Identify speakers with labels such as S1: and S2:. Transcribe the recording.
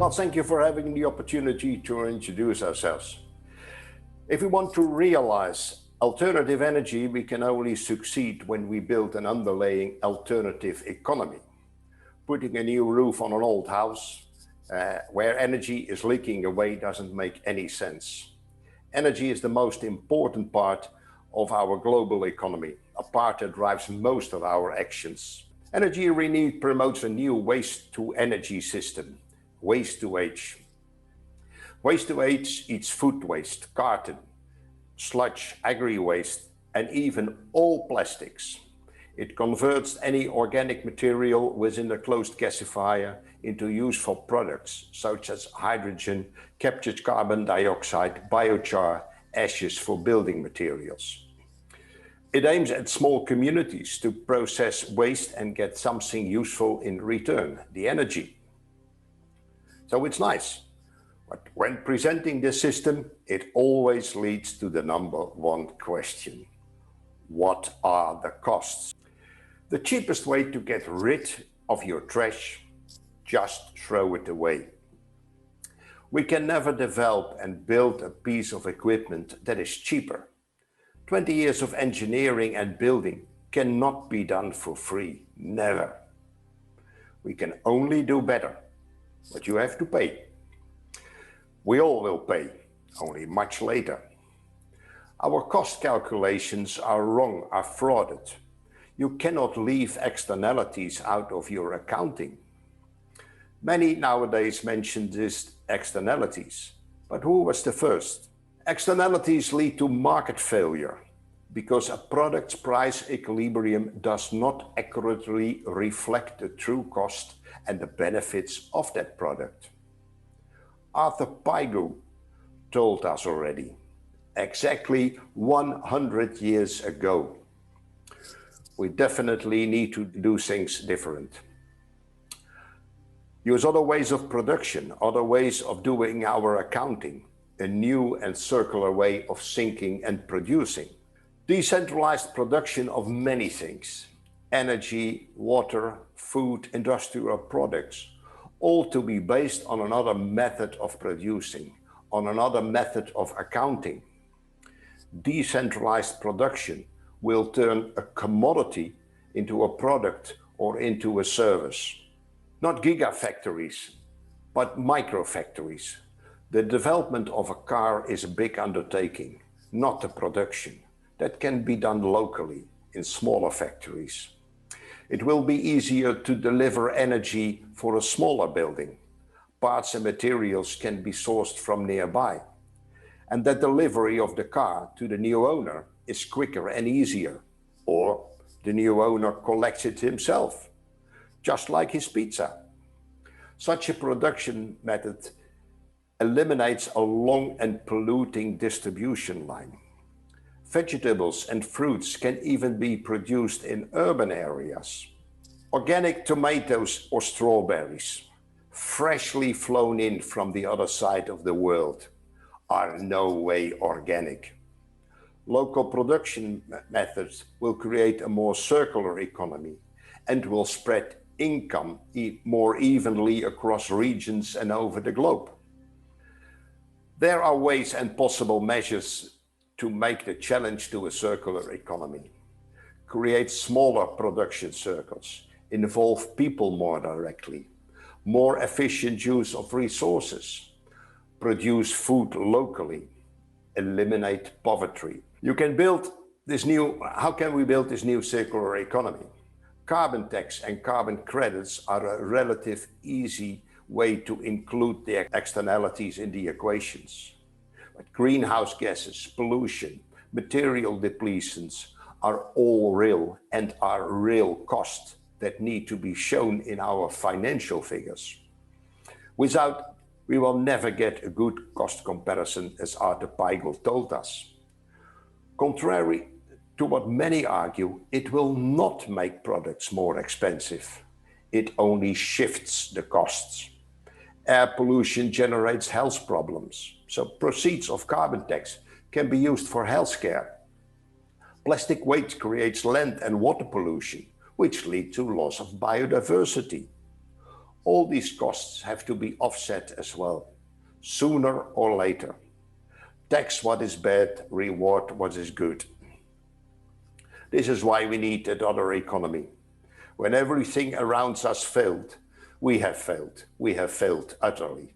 S1: Well, thank you for having the opportunity to introduce ourselves. If we want to realize alternative energy, we can only succeed when we build an underlying alternative economy. Putting a new roof on an old house where energy is leaking away doesn't make any sense. Energy is the most important part of our global economy, a part that drives most of our actions. Energy renewed promotes a new waste to energy system, waste to age. Waste to age eats food waste, carton, sludge, agri-waste, and even all plastics. It converts any organic material within a closed gasifier into useful products, such as hydrogen, captured carbon dioxide, biochar, ashes for building materials. It aims at small communities to process waste and get something useful in return, the energy. So it's nice, but when presenting this system, it always leads to the number one question. What are the costs? The cheapest way to get rid of your trash, just throw it away. We can never develop and build a piece of equipment that is cheaper. 20 years of engineering and building cannot be done for free, never. We can only do better, but you have to pay. We all will pay, only much later. Our cost calculations are wrong, are frauded. You cannot leave externalities out of your accounting. Many nowadays mention these externalities, but who was the first? Externalities lead to market failure because a product's price equilibrium does not accurately reflect the true cost and the benefits of that product. Arthur Pygou told us already, exactly 100 years ago. We definitely need to do things different. Use other ways of production, other ways of doing our accounting, a new and circular way of thinking and producing. Decentralized production of many things, energy, water, food, industrial products, all to be based on another method of producing, on another method of accounting. Decentralized production will turn a commodity into a product or into a service. Not gigafactories, but microfactories. The development of a car is a big undertaking, not the production. That can be done locally in smaller factories. It will be easier to deliver energy for a smaller building. Parts and materials can be sourced from nearby. And the delivery of the car to the new owner is quicker and easier. Or the new owner collects it himself, just like his pizza. Such a production method eliminates a long and polluting distribution line. Vegetables and fruits can even be produced in urban areas. Organic tomatoes or strawberries, freshly flown in from the other side of the world, are no way organic. Local production methods will create a more circular economy and will spread income more evenly across regions and over the globe. There are ways and possible measures to make the challenge to a circular economy. Create smaller production circles, involve people more directly, more efficient use of resources, produce food locally, eliminate poverty. How can we build this new circular economy? Carbon tax and carbon credits are a relative easy way to include the externalities in the equations. But greenhouse gases, pollution, material depletions are all real and are real costs that need to be shown in our financial figures. Without, we will never get a good cost comparison, as Arthur Pygou told us. Contrary to what many argue, it will not make products more expensive. It only shifts the costs. Air pollution generates health problems, so proceeds of carbon tax can be used for healthcare. Plastic waste creates land and water pollution, which lead to loss of biodiversity. all these costs have to be offset as well, sooner or later. Tax what is bad, reward what is good. This is why we need another economy. When everything around us failed, we have failed. We have failed utterly.